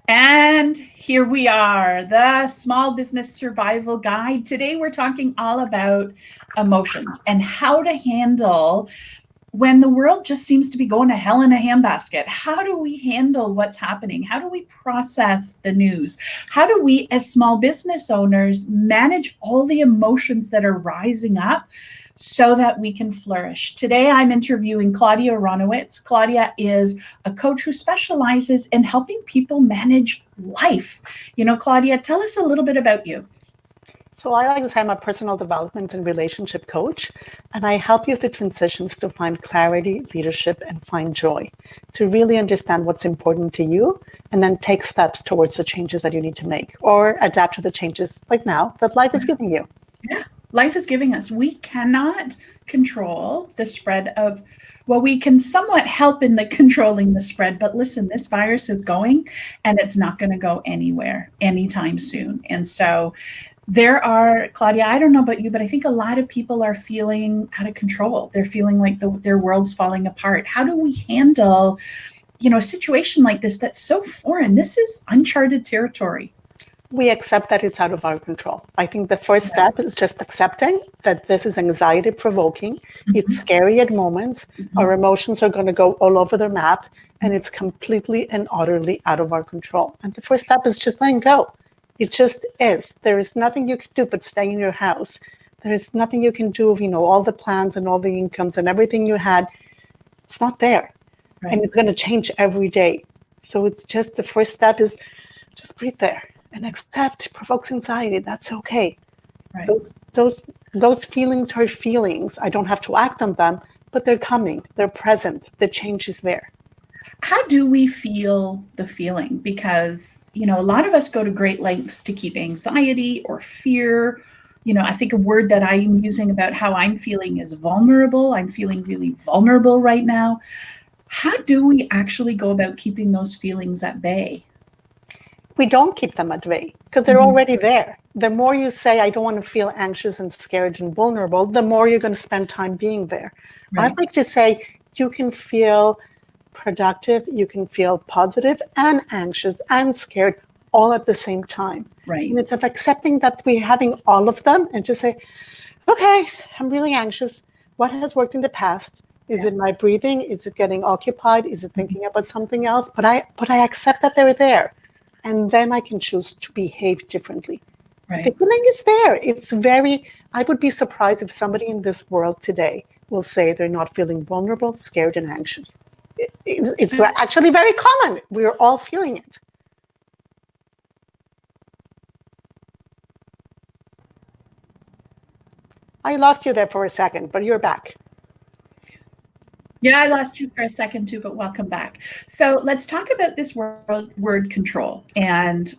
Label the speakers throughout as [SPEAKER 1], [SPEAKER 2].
[SPEAKER 1] And here we are, the Small Business Survival Guide. Today we're talking all about emotions and how to handle when the world just seems to be going to hell in a handbasket. How do we handle what's happening? How do we process the news? How do we, as small business owners, manage all the emotions that are rising up so that we can flourish? Today, I'm interviewing Claudia Ronowitz. Claudia is a coach who specializes in helping people manage life. Claudia, tell us a little bit about you.
[SPEAKER 2] So I like to say I'm a personal development and relationship coach, and I help you with the transitions to find clarity, leadership, and find joy, to really understand what's important to you, and then take steps towards the changes that you need to make or adapt to the changes like now that life is giving you.
[SPEAKER 1] Yeah, life is giving us. We cannot control the spread of, well, we can somewhat help in the controlling the spread, but listen, this virus is going and it's not going to go anywhere anytime soon. And so Claudia, I don't know about you, but I think a lot of people are feeling out of control. They're feeling like their world's falling apart. How do we handle, a situation like this that's so foreign? This is uncharted territory.
[SPEAKER 2] We accept that it's out of our control. I think the first step is just accepting that this is anxiety provoking. Mm-hmm. It's scary at moments. Mm-hmm. Our emotions are going to go all over the map, and it's completely and utterly out of our control. And the first step is just letting go. It just is. There is nothing you can do but stay in your house. There is nothing you can do, all the plans and all the incomes and everything you had. It's not there. Right. And it's going to change every day. So it's just the first step is just breathe there and accept it provokes anxiety. That's okay. Right. Those feelings are feelings. I don't have to act on them, but they're coming. They're present. The change is there.
[SPEAKER 1] How do we feel the feeling? Because a lot of us go to great lengths to keep anxiety or fear. I think a word that I'm using about how I'm feeling is vulnerable. I'm feeling really vulnerable right now. How do we actually go about keeping those feelings at bay?
[SPEAKER 2] We don't keep them at bay because they're already there. The more you say, I don't want to feel anxious and scared and vulnerable, the more you're going to spend time being there. Right. I'd like to say you can feel productive, you can feel positive and anxious and scared all at the same time.
[SPEAKER 1] Right.
[SPEAKER 2] And it's of accepting that we're having all of them and just say, okay, I'm really anxious. What has worked in the past? Is it my breathing? Is it getting occupied? Is it thinking about something else? But I accept that they're there. And then I can choose to behave differently. Right. The feeling is there. I would be surprised if somebody in this world today will say they're not feeling vulnerable, scared, and anxious. It's actually very common. We're all feeling it. I lost you there for a second, but you're back.
[SPEAKER 1] Yeah, I lost you for a second too, but welcome back. So let's talk about this word control. And,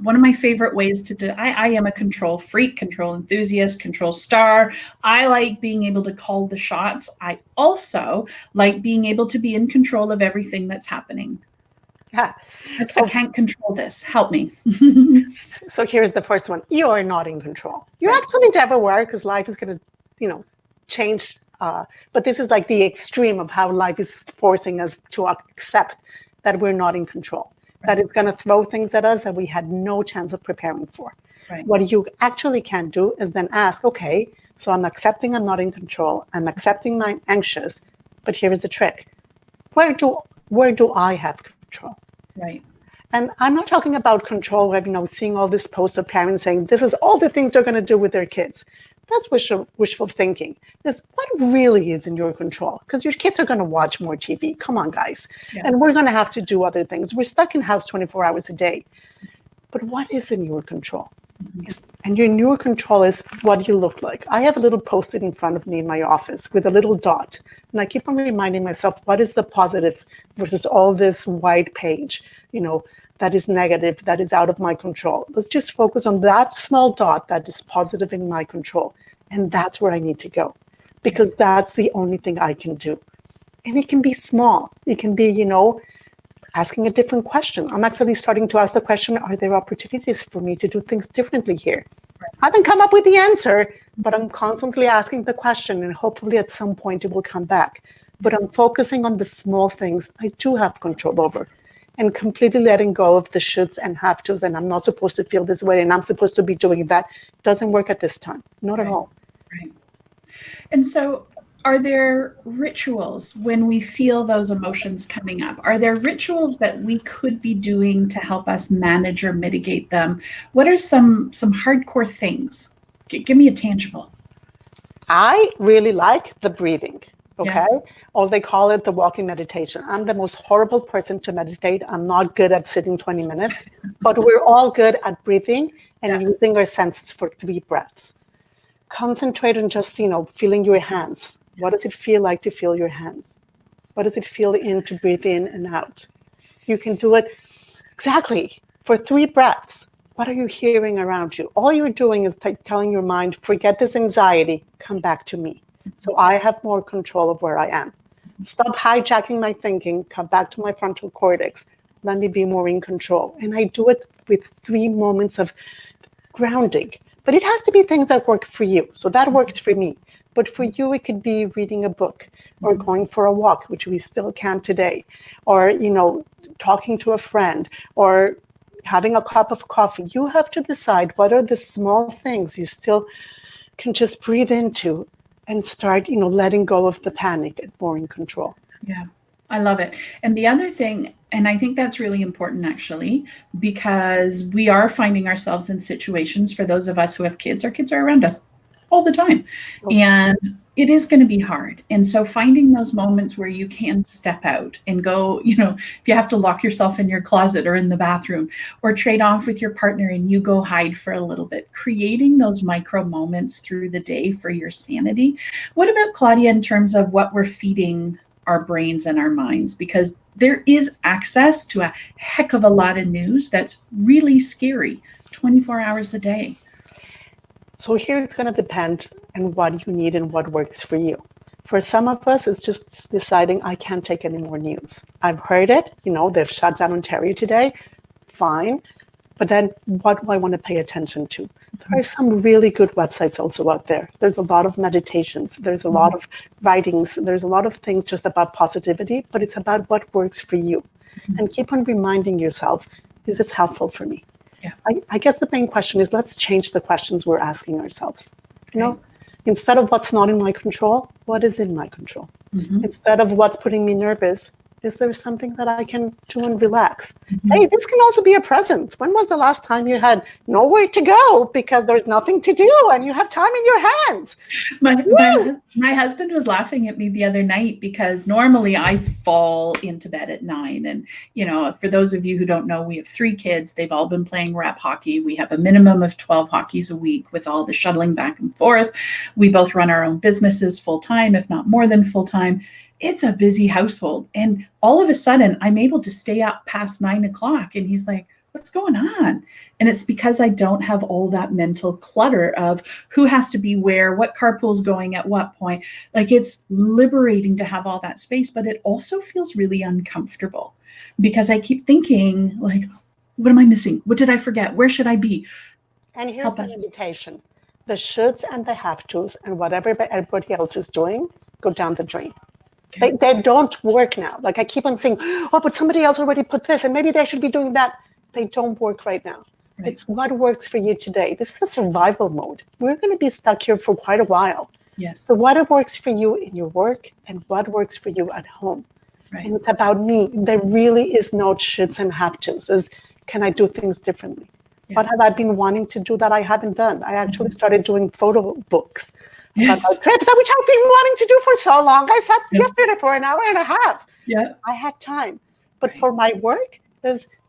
[SPEAKER 1] one of my favorite ways to do, I am a control freak, control enthusiast, control star. I like being able to call the shots. I also like being able to be in control of everything that's happening.
[SPEAKER 2] Yeah.
[SPEAKER 1] I can't control this. Help me.
[SPEAKER 2] So here's the first one. You are not in control. You actually never were, because life is going to, change. But this is like the extreme of how life is forcing us to accept that we're not in control. Right. That it's going to throw things at us that we had no chance of preparing for. Right. What you actually can do is then ask, okay, so I'm accepting I'm not in control. I'm accepting I'm anxious. But here is the trick. Where do I have control?
[SPEAKER 1] Right.
[SPEAKER 2] And I'm not talking about control of, seeing all this posts of parents saying, this is all the things they're going to do with their kids. That's wishful thinking. This what really is in your control, because your kids are going to watch more TV. Come on, guys. Yeah. And we're going to have to do other things. We're stuck in house 24 hours a day. But what is in your control? Mm-hmm. And in your control is what you look like. I have a little Post-it in front of me in my office with a little dot. And I keep on reminding myself, what is the positive versus all this white page, that is negative, that is out of my control. Let's just focus on that small dot that is positive in my control. And that's where I need to go, because that's the only thing I can do. And it can be small. It can be, asking a different question. I'm actually starting to ask the question, are there opportunities for me to do things differently here? I haven't come up with the answer, but I'm constantly asking the question, and hopefully at some point it will come back. But I'm focusing on the small things I do have control over. and completely letting go of the shoulds and have tos, and I'm not supposed to feel this way, and I'm supposed to be doing that, doesn't work at this time. Not at
[SPEAKER 1] Right.
[SPEAKER 2] all.
[SPEAKER 1] Right. And so, are there rituals when we feel those emotions coming up? Are there rituals that we could be doing to help us manage or mitigate them? What are some hardcore things? Give me a tangible.
[SPEAKER 2] I really like the breathing. Okay.
[SPEAKER 1] Yes.
[SPEAKER 2] Or they call it the walking meditation. I'm the most horrible person to meditate. I'm not good at sitting 20 minutes, but we're all good at breathing and
[SPEAKER 1] Yeah.
[SPEAKER 2] using our senses for 3 breaths. Concentrate on just, feeling your hands. What does it feel like to feel your hands? What does it feel to breathe in and out? You can do it exactly for 3 breaths. What are you hearing around you? All you're doing is telling your mind, forget this anxiety, come back to me. So I have more control of where I am. Stop hijacking my thinking, come back to my frontal cortex. Let me be more in control. And I do it with 3 moments of grounding. But it has to be things that work for you. So that works for me. But for you, it could be reading a book or going for a walk, which we still can today, or, talking to a friend or having a cup of coffee. You have to decide what are the small things you still can just breathe into and start, letting go of the panic and more in control.
[SPEAKER 1] Yeah, I love it. And the other thing, and I think that's really important actually, because we are finding ourselves in situations, for those of us who have kids, our kids are around us all the time. And it is going to be hard. And so finding those moments where you can step out and go, if you have to lock yourself in your closet or in the bathroom or trade off with your partner and you go hide for a little bit, creating those micro moments through the day for your sanity. What about, Claudia, in terms of what we're feeding our brains and our minds? Because there is access to a heck of a lot of news that's really scary 24 hours a day.
[SPEAKER 2] So here it's going to depend on what you need and what works for you. For some of us, it's just deciding I can't take any more news. I've heard it, they've shut down Ontario today, fine. But then what do I want to pay attention to? There are some really good websites also out there. There's a lot of meditations. There's a lot of writings. There's a lot of things just about positivity, but it's about what works for you. And keep on reminding yourself, is this helpful for me?
[SPEAKER 1] Yeah.
[SPEAKER 2] I guess the main question is, let's change the questions we're asking ourselves. Instead of what's not in my control, what is in my control? Instead of what's putting me nervous, is there something that I can do and relax? Hey, this can also be a present. When was the last time you had nowhere to go because there's nothing to do and you have time in your hands?
[SPEAKER 1] My husband was laughing at me the other night because normally I fall into bed at 9. And, for those of you who don't know, we have 3 kids. They've all been playing rep hockey. We have a minimum of 12 hockeys a week with all the shuttling back and forth. We both run our own businesses full time, if not more than full time. It's a busy household. And all of a sudden I'm able to stay up past 9 o'clock. And he's like, what's going on? And it's because I don't have all that mental clutter of who has to be where, what carpool's going at what point. Like, it's liberating to have all that space, but it also feels really uncomfortable because I keep thinking, like, what am I missing? What did I forget? Where should I be?
[SPEAKER 2] And here's the invitation. The shoulds and the have tos and whatever everybody else is doing, go down the drain. Okay. They don't work now. Like, I keep on saying, oh, but somebody else already put this and maybe they should be doing that. They don't work right now. Right. It's what works for you today. This is a survival mode. We're going to be stuck here for quite a while.
[SPEAKER 1] Yes.
[SPEAKER 2] So what works for you in your work and what works for you at home? Right. And it's about me. There really is no shoulds and have tos. Can I do things differently? Yeah. What have I been wanting to do that I haven't done? I actually started doing photo books. Yes. About trips, which I've been wanting to do for so long. I sat yesterday for an hour and a half.
[SPEAKER 1] Yeah.
[SPEAKER 2] I had time. But for my work,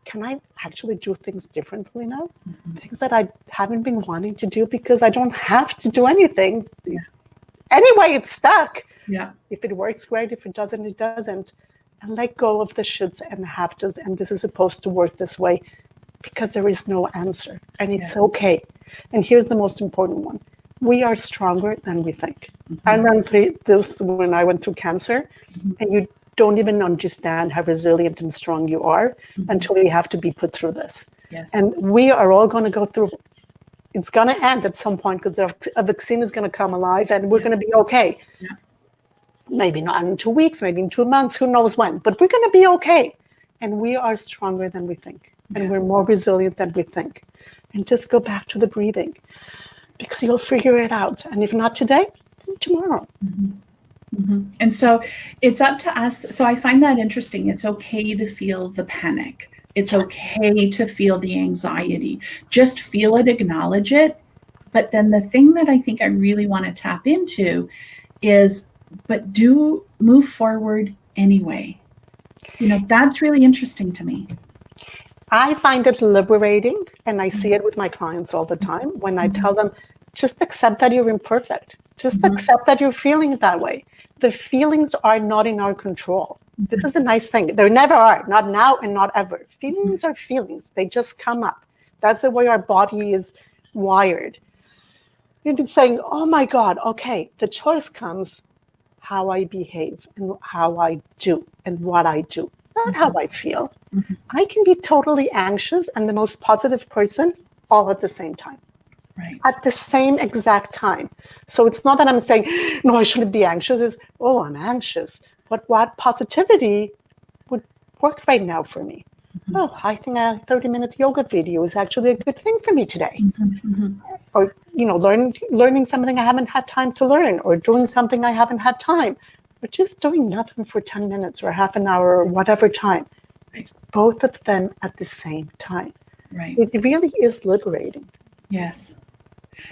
[SPEAKER 2] can I actually do things differently now? Things that I haven't been wanting to do because I don't have to do anything. Yeah. Anyway, it's stuck.
[SPEAKER 1] Yeah. If
[SPEAKER 2] it works, great. If it doesn't, it doesn't. And let go of the shoulds and have tos. And this is supposed to work this way because there is no answer. And it's okay. And here's the most important one. We are stronger than we think. I ran through this when I went through cancer, and you don't even understand how resilient and strong you are until you have to be put through this.
[SPEAKER 1] Yes.
[SPEAKER 2] And we are all going to go through. It's going to end at some point because a vaccine is going to come alive, and we're going to be okay. Yeah. Maybe not in 2 weeks, maybe in 2 months, who knows when, but we're going to be okay. And we are stronger than we think. And we're more resilient than we think. And just go back to the breathing, because you'll figure it out. And if not today, then tomorrow.
[SPEAKER 1] And so it's up to us. So I find that interesting. It's okay to feel the panic. It's okay to feel the anxiety. Just feel it, acknowledge it. But then the thing that I think I really want to tap into is, but do move forward anyway. That's really interesting to me.
[SPEAKER 2] I find it liberating, and I see it with my clients all the time when I tell them, just accept that you're imperfect. Just accept that you're feeling that way. The feelings are not in our control. This is a nice thing. They never are, not now and not ever. Feelings are feelings. They just come up. That's the way our body is wired. You're just saying, oh my God, okay, the choice comes how I behave and how I do and what I do, not how I feel. I can be totally anxious and the most positive person all at the same time.
[SPEAKER 1] Right.
[SPEAKER 2] At the same exact time. So it's not that I'm saying, no, I shouldn't be anxious. It's, oh, I'm anxious. But what positivity would work right now for me? Oh, I think a 30-minute yoga video is actually a good thing for me today. Or, learning something I haven't had time to learn, or doing something I haven't had time, or just doing nothing for 10 minutes or half an hour or whatever time. It's both of them at the same time.
[SPEAKER 1] Right.
[SPEAKER 2] It really is liberating.
[SPEAKER 1] Yes.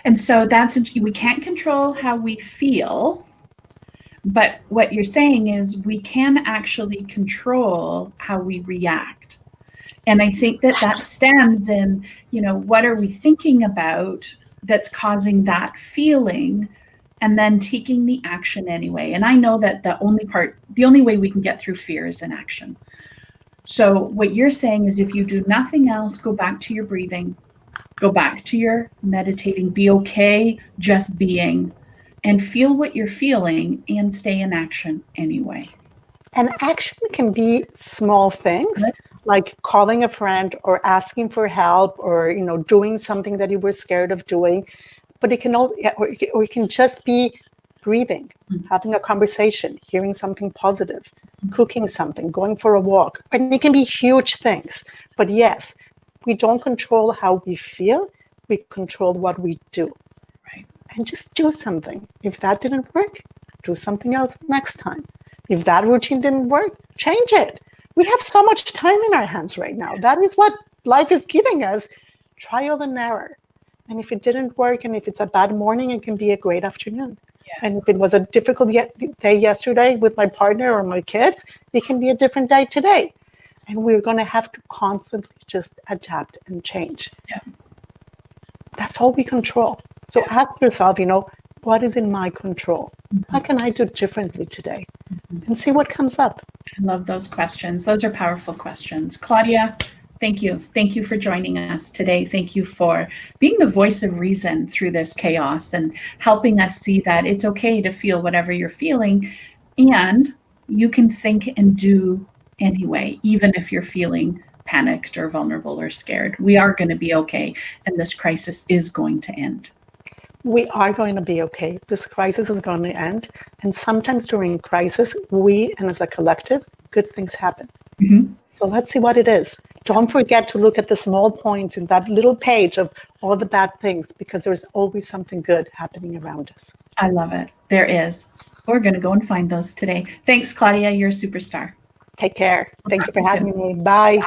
[SPEAKER 1] And so we can't control how we feel, but what you're saying is we can actually control how we react. And I think that stems in, what are we thinking about that's causing that feeling, and then taking the action anyway. And I know that the only way we can get through fear is in action. So what you're saying is, if you do nothing else, go back to your breathing, go back to your meditating, be okay just being, and feel what you're feeling and stay in action anyway.
[SPEAKER 2] And action can be small things, like calling a friend or asking for help, or doing something that you were scared of doing. But it can or it can just be breathing, having a conversation, hearing something positive, cooking something, going for a walk. And it can be huge things. But yes, we don't control how we feel. We control what we do.
[SPEAKER 1] Right.
[SPEAKER 2] And just do something. If that didn't work, do something else next time. If that routine didn't work, change it. We have so much time in our hands right now. That is what life is giving us, trial and error. And if it didn't work, and if it's a bad morning, it can be a great afternoon. Yeah. And if it was a difficult day yesterday with my partner or my kids, it can be a different day today. And we're going to have to constantly just adapt and change.
[SPEAKER 1] Yeah.
[SPEAKER 2] That's all we control. So ask yourself, what is in my control? How can I do differently today? And see what comes up.
[SPEAKER 1] I love those questions. Those are powerful questions. Claudia, thank you. Thank you for joining us today. Thank you for being the voice of reason through this chaos and helping us see that it's okay to feel whatever you're feeling, and you can think and do anyway, even if you're feeling panicked or vulnerable or scared. We are going to be okay, and this crisis is going to end.
[SPEAKER 2] We are going to be okay. This crisis is going to end. And sometimes during crisis, we, and as a collective, good things happen. So let's see what it is. Don't forget to look at the small point in that little page of all the bad things, because there's always something good happening around us.
[SPEAKER 1] I love it. There is. We're going to go and find those today. Thanks, Claudia. You're a superstar.
[SPEAKER 2] Take care. Thank you for having me. Bye.